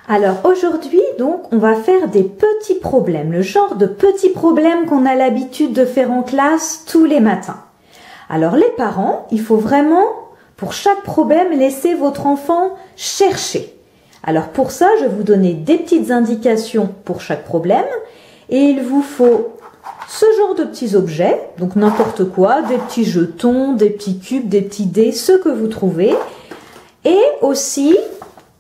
Alors aujourd'hui, donc, on va faire des petits problèmes, le genre de petits problèmes qu'on a l'habitude de faire en classe tous les matins. Alors les parents, il faut vraiment, pour chaque problème, laisser votre enfant chercher. Alors pour ça, je vais vous donner des petites indications pour chaque problème et il vous faut ce genre de petits objets, donc n'importe quoi, des petits jetons, des petits cubes, des petits dés, ce que vous trouvez, et aussi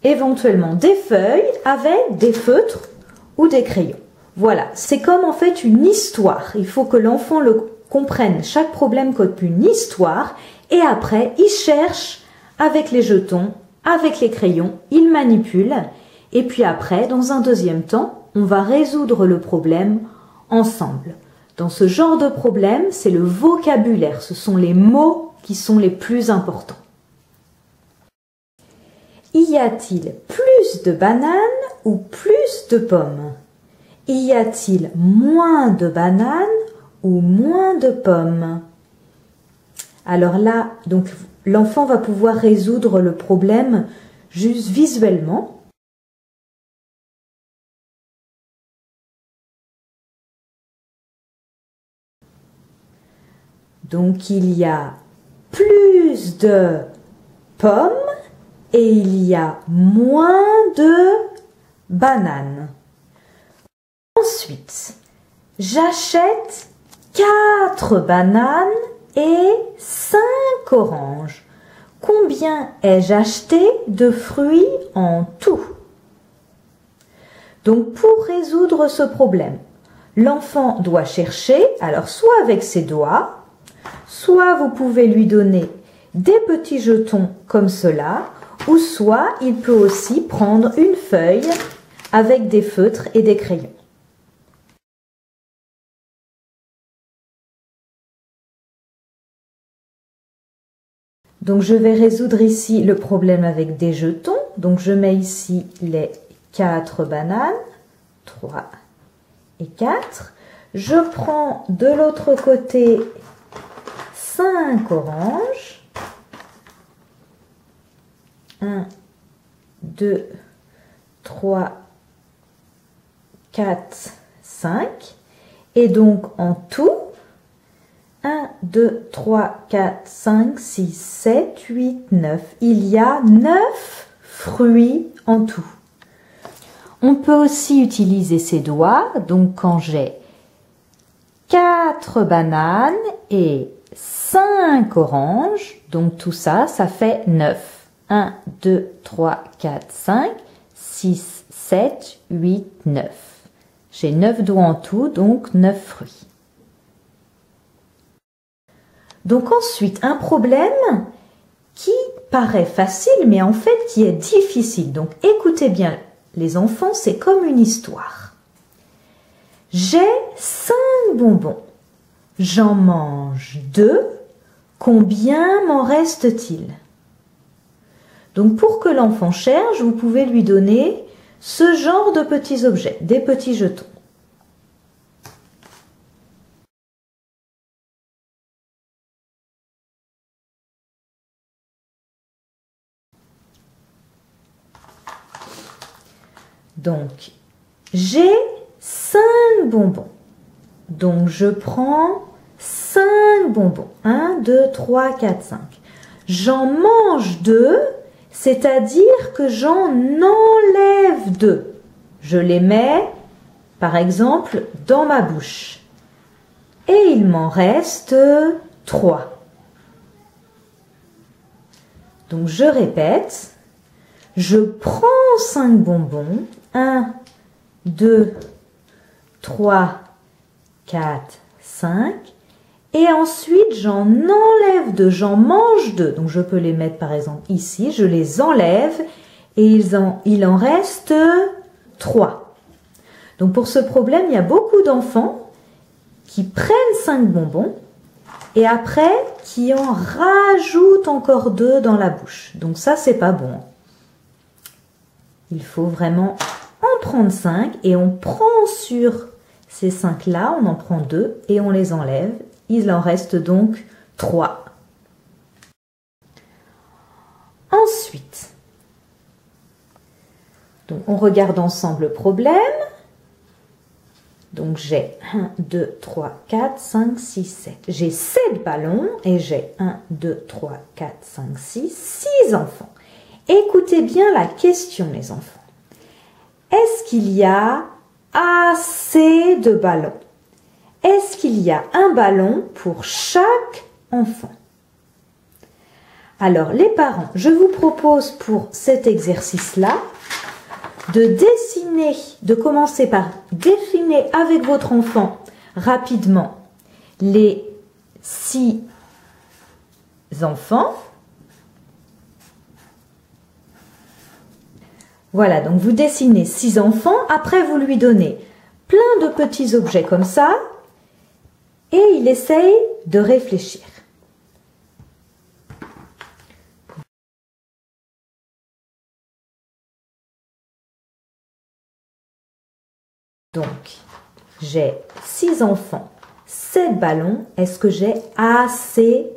éventuellement des feuilles avec des feutres ou des crayons. Voilà, c'est comme en fait une histoire. Il faut que l'enfant le comprenne. Chaque problème comme une histoire et après, il cherche avec les jetons, avec les crayons, il manipule et puis après, dans un deuxième temps, on va résoudre le problème ensemble. Dans ce genre de problème, c'est le vocabulaire, ce sont les mots qui sont les plus importants. Y a-t-il plus de bananes ou plus de pommes? Y a-t-il moins de bananes ou moins de pommes? Alors là, donc l'enfant va pouvoir résoudre le problème juste visuellement. Donc il y a plus de pommes et il y a moins de bananes. Ensuite, j'achète 4 bananes et 5 oranges. Combien ai-je acheté de fruits en tout? Donc pour résoudre ce problème, l'enfant doit chercher, alors soit avec ses doigts, soit vous pouvez lui donner des petits jetons comme cela, ou soit il peut aussi prendre une feuille avec des feutres et des crayons. Donc je vais résoudre ici le problème avec des jetons. Donc je mets ici les 4 bananes, 3 et 4. Je prends de l'autre côté 5 oranges. 1, 2, 3, 4, 5. Et donc en tout, 1, 2, 3, 4, 5, 6, 7, 8, 9. Il y a 9 fruits en tout. On peut aussi utiliser ses doigts. Donc quand j'ai 4 bananes et 5 oranges, donc tout ça, ça fait 9. 1, 2, 3, 4, 5, 6, 7, 8, 9. J'ai 9 doigts en tout, donc 9 fruits. Donc ensuite, un problème qui paraît facile, mais en fait qui est difficile. Donc écoutez bien, les enfants, c'est comme une histoire. J'ai 5 bonbons. J'en mange 2. Combien m'en reste-t-il? Donc pour que l'enfant cherche, vous pouvez lui donner ce genre de petits objets, des petits jetons. Donc, j'ai 5 bonbons. Donc, je prends 5 bonbons. 1, 2, 3, 4, 5. J'en mange 2, c'est-à-dire que j'en enlève 2. Je les mets, par exemple, dans ma bouche. Et il m'en reste 3. Donc, je répète. Je prends 5 bonbons. 1, 2, 3, 4, 5. Et ensuite, j'en enlève 2, j'en mange 2. Donc, je peux les mettre par exemple ici. Je les enlève et il en reste 3. Donc, pour ce problème, il y a beaucoup d'enfants qui prennent 5 bonbons et après, qui en rajoutent encore 2 dans la bouche. Donc, ça, c'est pas bon. Il faut vraiment en prendre 5 et on prend sur ces 5-là, on en prend 2 et on les enlève. Il en reste donc 3. Ensuite, Donc, on regarde ensemble le problème. Donc, j'ai 1, 2, 3, 4, 5, 6, 7. J'ai 7 ballons et j'ai 1, 2, 3, 4, 5, 6, 6 enfants. Écoutez bien la question, les enfants. Est-ce qu'il y a assez de ballons? Est-ce qu'il y a un ballon pour chaque enfant? Alors, les parents, je vous propose pour cet exercice-là de dessiner, de commencer par dessiner avec votre enfant rapidement les 6 enfants. Voilà, donc vous dessinez 6 enfants, après vous lui donnez plein de petits objets comme ça et il essaye de réfléchir. Donc, j'ai 6 enfants, 7 ballons. Est-ce que j'ai assez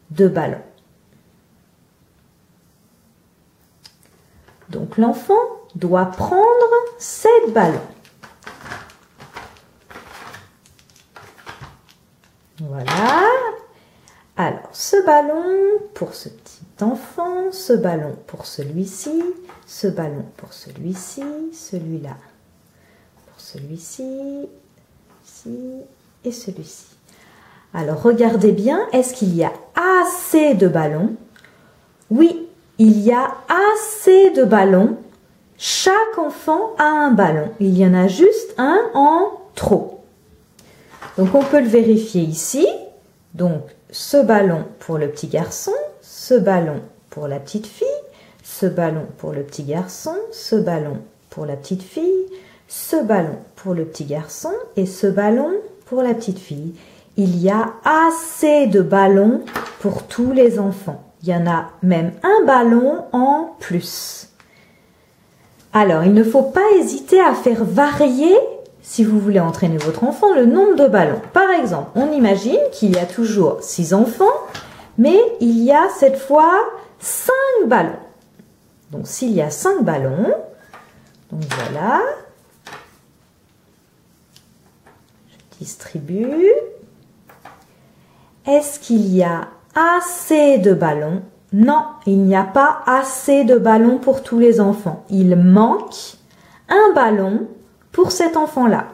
de ballons? Donc, l'enfant doit prendre 7 ballons. Voilà. Alors, ce ballon pour ce petit enfant, ce ballon pour celui-ci, ce ballon pour celui-ci, celui-là pour celui-ci, et celui-ci. Alors, regardez bien, est-ce qu'il y a assez de ballons? Oui, il y a assez de ballons. Chaque enfant a un ballon. Il y en a juste un en trop. Donc, on peut le vérifier ici. Donc, ce ballon pour le petit garçon, ce ballon pour la petite fille, ce ballon pour le petit garçon, ce ballon pour la petite fille, ce ballon pour le petit garçon et ce ballon pour la petite fille. Il y a assez de ballons pour tous les enfants. Il y en a même un ballon en plus. Alors, il ne faut pas hésiter à faire varier, si vous voulez entraîner votre enfant, le nombre de ballons. Par exemple, on imagine qu'il y a toujours 6 enfants, mais il y a cette fois 5 ballons. Donc, s'il y a 5 ballons, donc voilà, je distribue. Est-ce qu'il y a assez de ballons? Non, il n'y a pas assez de ballons pour tous les enfants. Il manque un ballon pour cet enfant-là.